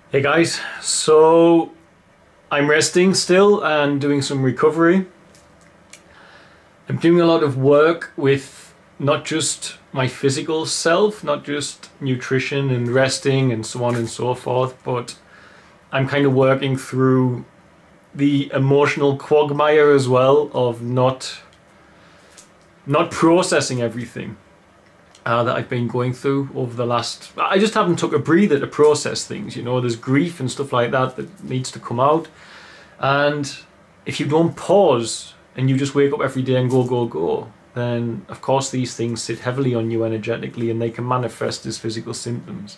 Hey guys, so I'm resting still and doing some recovery. I'm doing a lot of work with not just my physical self, not just nutrition and resting and so on and so forth, but I'm kind of working through the emotional quagmire as well of not processing everything that I've been going through over the last... I just haven't took a breather to process things, you know. There's grief and stuff like that that needs to come out. And if you don't pause and you just wake up every day and go, go, go, then of course these things sit heavily on you energetically and they can manifest as physical symptoms.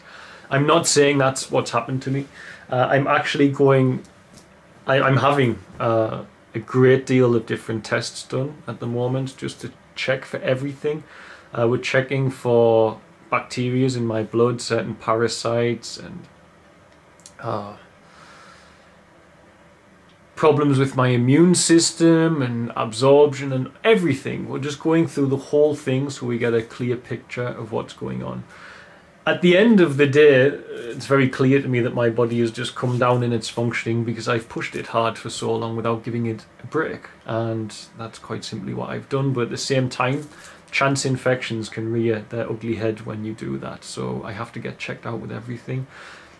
I'm not saying that's what's happened to me. I'm actually going... I'm having a great deal of different tests done at the moment just to check for everything. We're checking for bacteria in my blood, certain parasites and problems with my immune system and absorption and everything. We're just going through the whole thing so we get a clear picture of what's going on. At the end of the day, it's very clear to me that my body has just come down in its functioning because I've pushed it hard for so long without giving it a break. And that's quite simply what I've done. But at the same time, chance infections can rear their ugly head when you do that. So I have to get checked out with everything.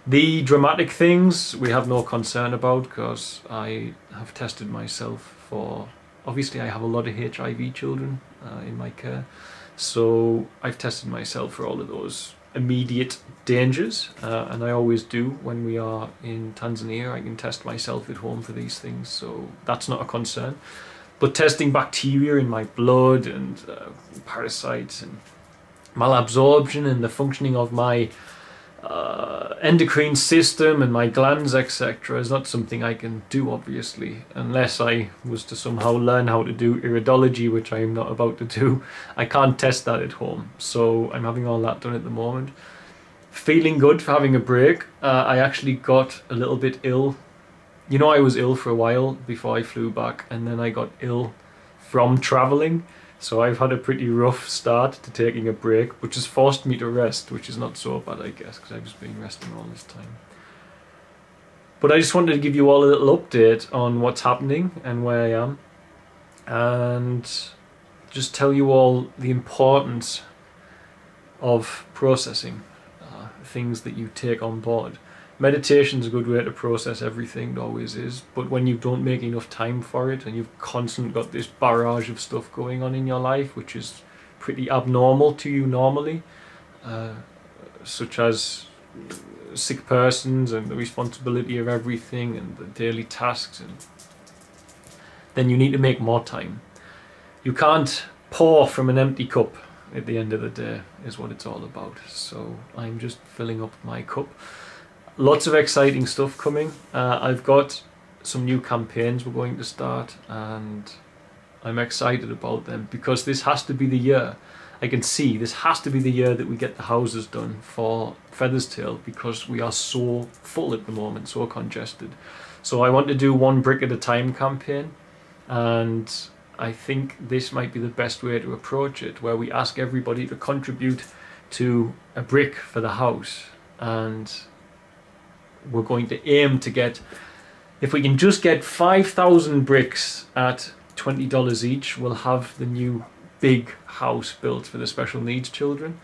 The dramatic things we have no concern about because I have tested myself for... Obviously, I have a lot of HIV children in my care. So I've tested myself for all of those immediate dangers, and I always do when we are in Tanzania. I can test myself at home for these things, so that's not a concern. But testing bacteria in my blood and parasites and malabsorption and the functioning of my endocrine system and my glands, etc., is not something I can do, obviously, unless I was to somehow learn how to do iridology, which I am not about to do. I can't test that at home, so I'm having all that done at the moment. Feeling good for having a break. I actually got a little bit ill. You know, I was ill for a while before I flew back, and then I got ill from traveling. So I've had a pretty rough start to taking a break, which has forced me to rest, which is not so bad, I guess, because I've just been resting all this time. But I just wanted to give you all a little update on what's happening and where I am, and just tell you all the importance of processing things that you take on board. Meditation's a good way to process everything, it always is, but when you don't make enough time for it and you've constantly got this barrage of stuff going on in your life, which is pretty abnormal to you normally, such as sick persons and the responsibility of everything and the daily tasks, and then you need to make more time. You can't pour from an empty cup at the end of the day, is what it's all about. So I'm just filling up my cup. Lots of exciting stuff coming. I've got some new campaigns we're going to start, and I'm excited about them because this has to be the year. I can see this has to be the year that we get the houses done for Featherstail because we are so full at the moment, so congested. So I want to do one brick at a time campaign, and I think this might be the best way to approach it, where we ask everybody to contribute to a brick for the house, and we're going to aim to get, if we can just get 5,000 bricks at $20 each, we'll have the new big house built for the special needs children.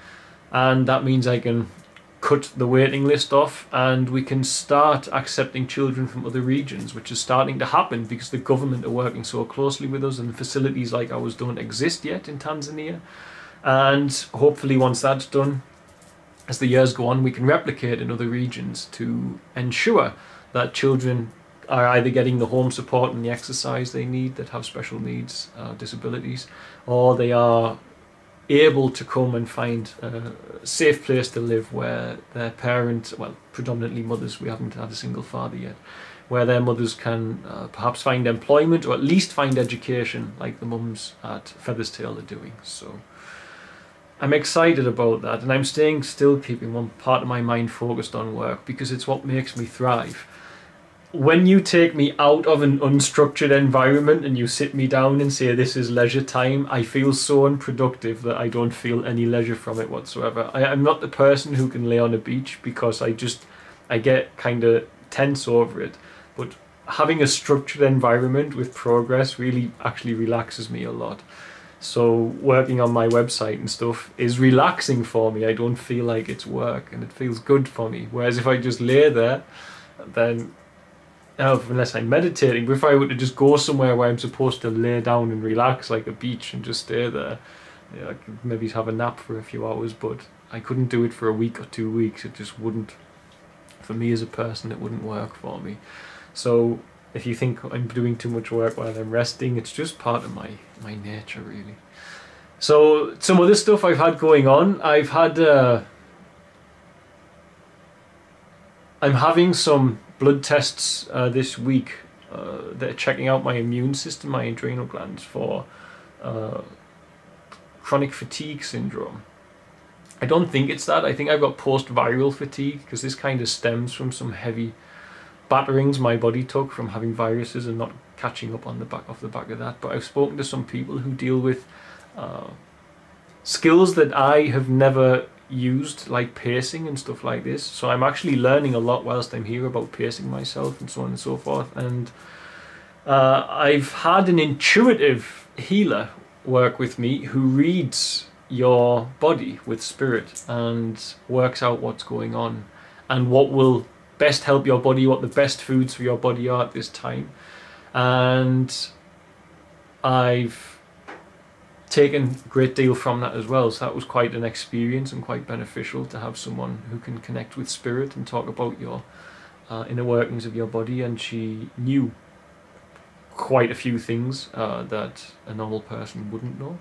And that means I can cut the waiting list off and we can start accepting children from other regions, which is starting to happen because the government are working so closely with us and facilities like ours don't exist yet in Tanzania. And hopefully once that's done, as the years go on, we can replicate in other regions to ensure that children are either getting the home support and the exercise they need that have special needs, disabilities, or they are able to come and find a safe place to live where their parents, well, predominantly mothers, we haven't had a single father yet, where their mothers can perhaps find employment or at least find education like the mums at Featherstail are doing. So I'm excited about that, and I'm still keeping one part of my mind focused on work because it's what makes me thrive. When you take me out of an unstructured environment and you sit me down and say this is leisure time, I feel so unproductive that I don't feel any leisure from it whatsoever. I'm not the person who can lay on a beach because I get kind of tense over it. But having a structured environment with progress really actually relaxes me a lot. So working on my website and stuff is relaxing for me. I don't feel like it's work, and it feels good for me. Whereas if I just lay there, then unless I'm meditating, but if I were to just go somewhere where I'm supposed to lay down and relax, like a beach, and just stay there, I could maybe have a nap for a few hours, but I couldn't do it for a week or 2 weeks. It just wouldn't, for me as a person, it wouldn't work for me. So if you think I'm doing too much work while I'm resting, it's just part of my nature, really. So some other stuff I've had going on, I'm having some blood tests this week. They're checking out my immune system, my adrenal glands, for chronic fatigue syndrome. I don't think it's that. I think I've got post-viral fatigue, because this kind of stems from some heavy batterings my body took from having viruses and not catching up on off the back of that. But I've spoken to some people who deal with skills that I have never used, like pacing and stuff like this. So I'm actually learning a lot whilst I'm here about pacing myself and so on and so forth. And I've had an intuitive healer work with me who reads your body with spirit and works out what's going on and what will best help your body, what the best foods for your body are at this time. And I've taken a great deal from that as well. So that was quite an experience and quite beneficial to have someone who can connect with spirit and talk about your inner workings of your body. And she knew quite a few things that a normal person wouldn't know.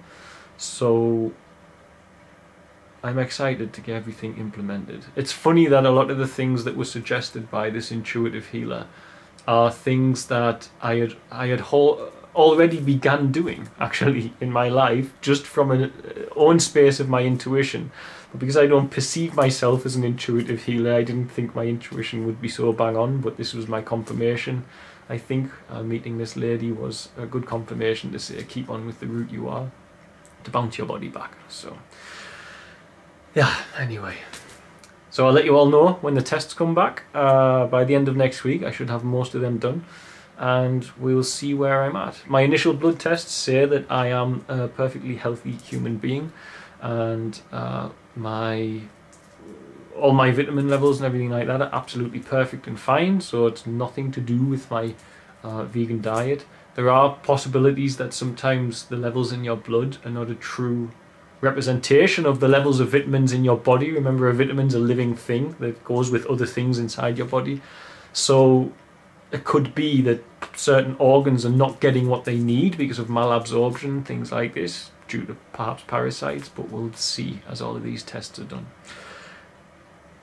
So I'm excited to get everything implemented. It's funny that a lot of the things that were suggested by this intuitive healer are things that I had already began doing, actually, in my life, just from an own space of my intuition. But because I don't perceive myself as an intuitive healer, I didn't think my intuition would be so bang on, but this was my confirmation. I think meeting this lady was a good confirmation to say, keep on with the route you are, to bounce your body back. So yeah, anyway, so I'll let you all know when the tests come back. By the end of next week I should have most of them done, and we'll see where I'm at. My initial blood tests say that I am a perfectly healthy human being, and all my vitamin levels and everything like that are absolutely perfect and fine, so it's nothing to do with my vegan diet. There are possibilities that sometimes the levels in your blood are not a true representation of the levels of vitamins in your body. Remember, a vitamin's a living thing that goes with other things inside your body. So it could be that certain organs are not getting what they need because of malabsorption, things like this, due to perhaps parasites, but we'll see as all of these tests are done.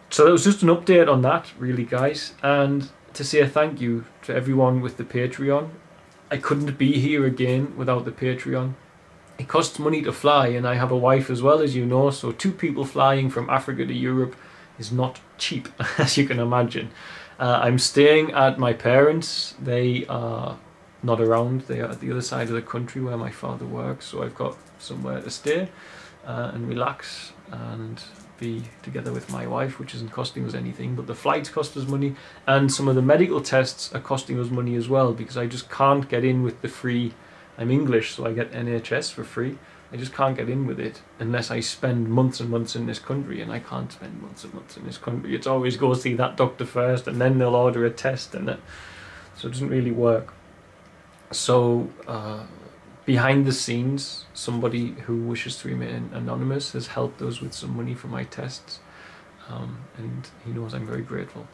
So that was just an update on that, really, guys, and to say thank you to everyone with the Patreon. I couldn't be here again without the Patreon. It costs money to fly, and I have a wife as well, as you know, so 2 people flying from Africa to Europe is not cheap, as you can imagine. I'm staying at my parents'. They are not around. They are at the other side of the country where my father works, so I've got somewhere to stay and relax and be together with my wife, which isn't costing us anything, but the flights cost us money, and some of the medical tests are costing us money as well, because I just can't get in with the free. I'm English, so I get NHS for free. I just can't get in with it unless I spend months and months in this country, and I can't spend months and months in this country. It's always go see that doctor first, and then they'll order a test, and so it doesn't really work. So behind the scenes, somebody who wishes to remain anonymous has helped us with some money for my tests, and he knows I'm very grateful.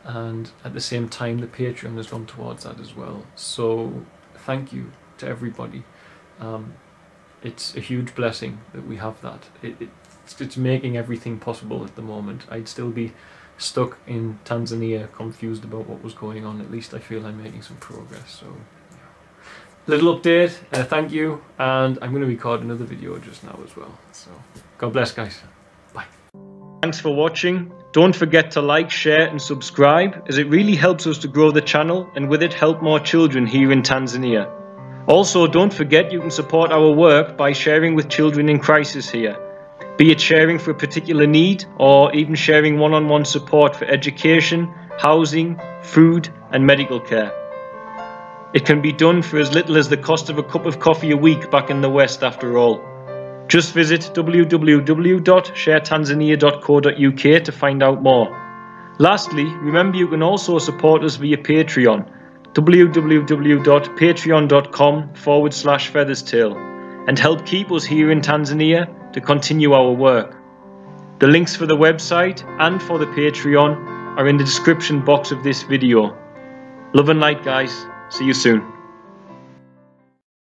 And at the same time, the Patreon has gone towards that as well. So thank you to everybody. It's a huge blessing that we have that. It's making everything possible at the moment. I'd still be stuck in Tanzania, confused about what was going on. At least I feel I'm making some progress. So little update, thank you, and I'm going to record another video just now as well. So God bless, guys. Bye. Thanks for watching. Don't forget to like, share and subscribe, as it really helps us to grow the channel, and with it help more children here in Tanzania. Also, don't forget you can support our work by sharing with children in crisis here. be it sharing for a particular need or even sharing one-on-one support for education, housing, food and medical care. It can be done for as little as the cost of a cup of coffee a week back in the West after all. Just visit www.sharetanzania.co.uk to find out more. Lastly, remember you can also support us via Patreon, www.patreon.com/featherstail, and help keep us here in Tanzania to continue our work. The links for the website and for the Patreon are in the description box of this video. Love and light, guys. See you soon.